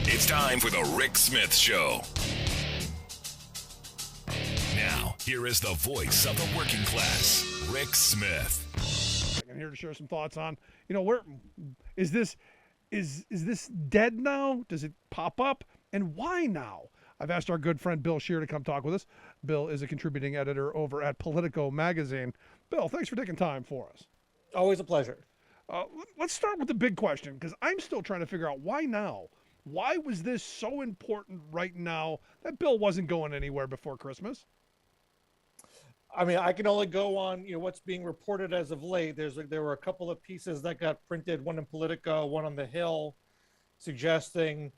It's time for the Rick Smith Show. Now, here is the voice of the working class, Rick Smith. I'm here to share some thoughts on, where is this dead now? Does it pop up? And why now? I've asked our good friend Bill Scheer to come talk with us. Bill is a contributing editor over at Politico magazine. Bill, thanks for taking time for us. Always a pleasure. Let's start with the big question, because I'm still trying to figure out why now. Why was this so important right now? That bill wasn't going anywhere before Christmas. I mean, I can only go on what's being reported as of late. There were a couple of pieces that got printed, one in Politico, one on the Hill, suggesting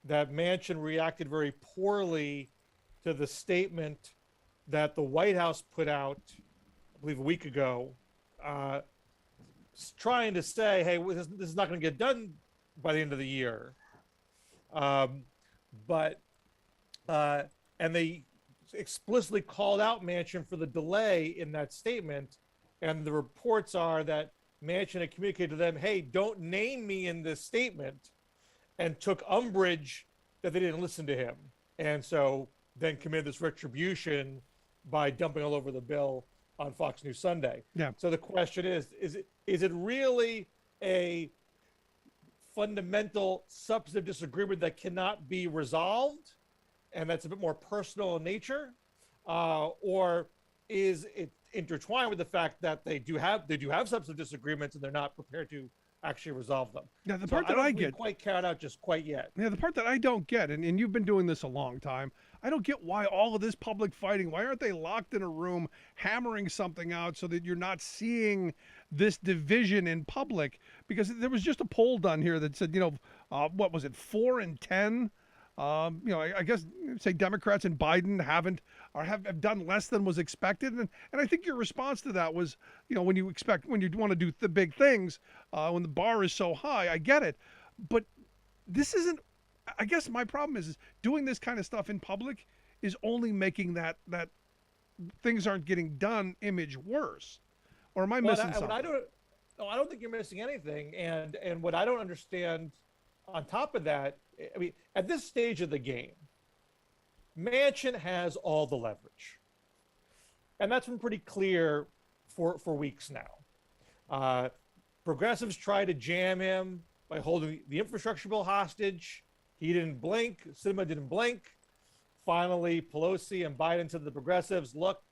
that Manchin reacted very poorly to the statement that the White House put out, I believe a week ago, trying to say, hey, this is not going to get done by the end of the year. And they explicitly called out Manchin for the delay in that statement. And the reports are that Manchin had communicated to them, hey, don't name me in this statement, and took umbrage that they didn't listen to him. And so then committed this retribution by dumping all over the bill on Fox News Sunday. Yeah. So the question is it really a fundamental substantive disagreement that cannot be resolved, and that's a bit more personal in nature, or is it intertwined with the fact that they do have substantive disagreements and they're not prepared to actually resolve them? Yeah, the part that I get quite count out just quite yet. Yeah, the part that I don't get, and you've been doing this a long time, I don't get why all of this public fighting. Why aren't they locked in a room hammering something out so that you're not seeing this division in public? Because there was just a poll done here that said, what was it, 4 in 10? I guess say Democrats and Biden have done less than was expected, and I think your response to that was, when you want to do the big things, when the bar is so high, I get it, but this isn't. I guess my problem is doing this kind of stuff in public is only making that things aren't getting done image worse, or am I missing something? I don't think you're missing anything, and what I don't understand on top of that. I mean, at this stage of the game, Manchin has all the leverage. And that's been pretty clear for weeks now. Progressives try to jam him by holding the infrastructure bill hostage. He didn't blink. Sinema didn't blink. Finally, Pelosi and Biden said to the progressives, look,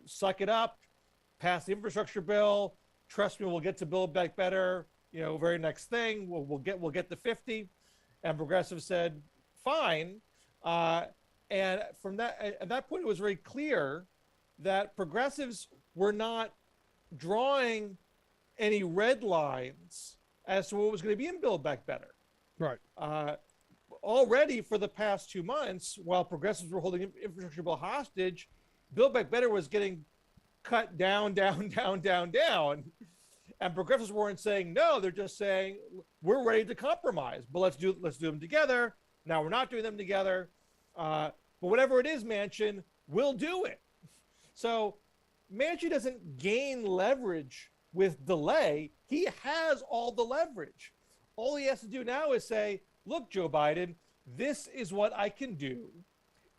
suck it up, pass the infrastructure bill. Trust me, we'll get to Build Back Better. Very next thing, we'll get the 50. And progressives said, fine. And from at that point, it was very clear that progressives were not drawing any red lines as to what was going to be in Build Back Better. Right. Already for the past 2 months, while progressives were holding infrastructure bill hostage, Build Back Better was getting cut down. And progressives weren't saying no, they're just saying we're ready to compromise, but let's do them together. Now we're not doing them together, but whatever it is, Manchin, we'll do it. So Manchin doesn't gain leverage with delay. He has all the leverage. All he has to do now is say, look, Joe Biden, this is what I can do,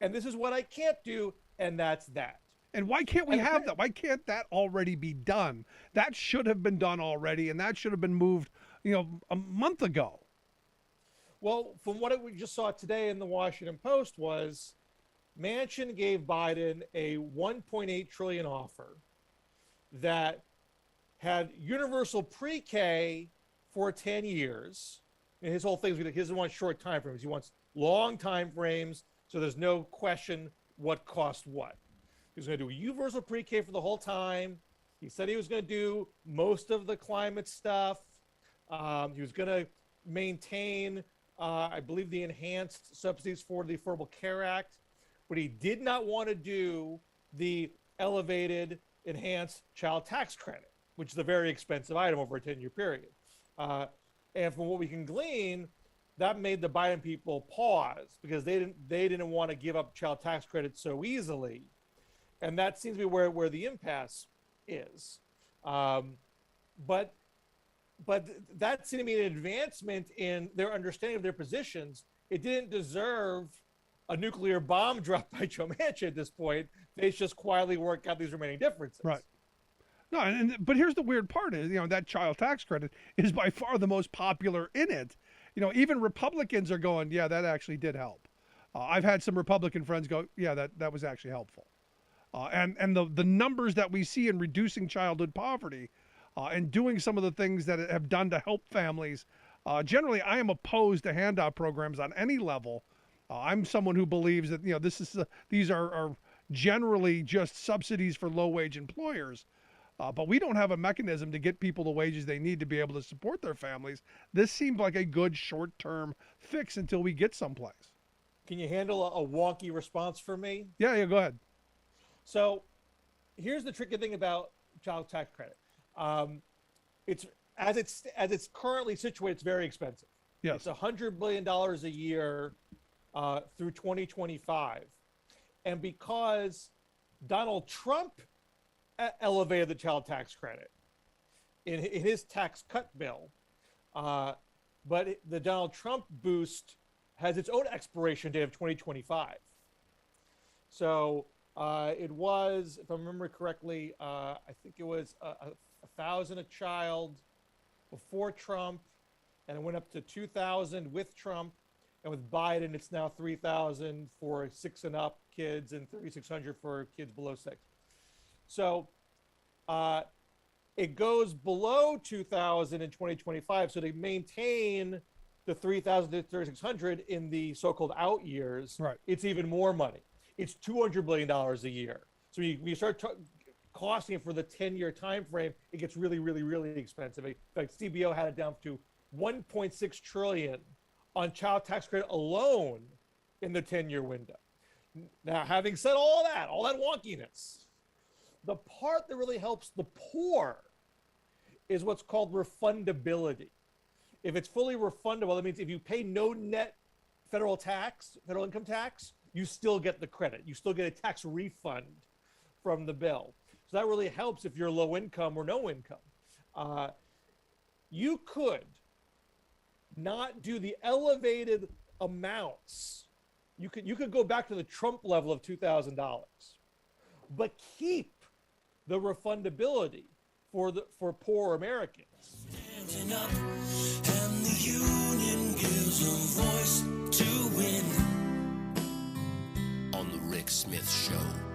and this is what I can't do, and that's that. And why can't we have that? Why can't that already be done? That should have been done already, and that should have been moved, a month ago. Well, from what we just saw today in the Washington Post was Manchin gave Biden a $1.8 trillion offer that had universal pre-K for 10 years. And his whole thing is he doesn't want short time frames. He wants long time frames, so there's no question what cost what. He was going to do a universal pre-K for the whole time. He said he was going to do most of the climate stuff. He was going to maintain, I believe, the enhanced subsidies for the Affordable Care Act, but he did not want to do the elevated enhanced child tax credit, which is a very expensive item over a 10-year period. And from what we can glean, that made the Biden people pause because they didn't want to give up child tax credit so easily. And that seems to be where the impasse is. But that seemed to be an advancement in their understanding of their positions. it didn't deserve a nuclear bomb dropped by Joe Manchin at this point. They just quietly work out these remaining differences. Right. No, but here's the weird part is, that child tax credit is by far the most popular in it. Even Republicans are going, yeah, that actually did help. I've had some Republican friends go, yeah, that was actually helpful. And the numbers that we see in reducing childhood poverty and doing some of the things that it have done to help families. Generally, I am opposed to handout programs on any level. I'm someone who believes that these are generally just subsidies for low-wage employers. But we don't have a mechanism to get people the wages they need to be able to support their families. This seemed like a good short-term fix until we get someplace. Can you handle a wonky response for me? Yeah, go ahead. So here's the tricky thing about child tax credit. It's as it's currently situated, it's very expensive. Yes. It's $100 billion a year through 2025. And because Donald Trump elevated the child tax credit in his tax cut bill, but the Donald Trump boost has its own expiration date of 2025. So it was, if I remember correctly, I think it was $1,000 a child before Trump, and it went up to $2,000 with Trump, and with Biden, it's now $3,000 for 6 and up kids and $3,600 for kids below 6. So it goes below 2,000 in 2025. So they maintain the 3,000 to 3,600 in the so-called out years. Right. It's even more money. It's $200 billion a year. So you start costing it for the 10-year time frame, it gets really, really, really expensive. In fact, CBO had it down to $1.6 trillion on child tax credit alone in the 10-year window. Now, having said all that wonkiness, the part that really helps the poor is what's called refundability. If it's fully refundable, that means if you pay no net federal income tax, you still get the credit. You still get a tax refund from the bill. So that really helps if you're low income or no income. You could not do the elevated amounts. You could go back to the Trump level of $2,000, but keep the refundability for poor Americans. Standing up, and the union gives a voice to win. On the Rick Smith Show.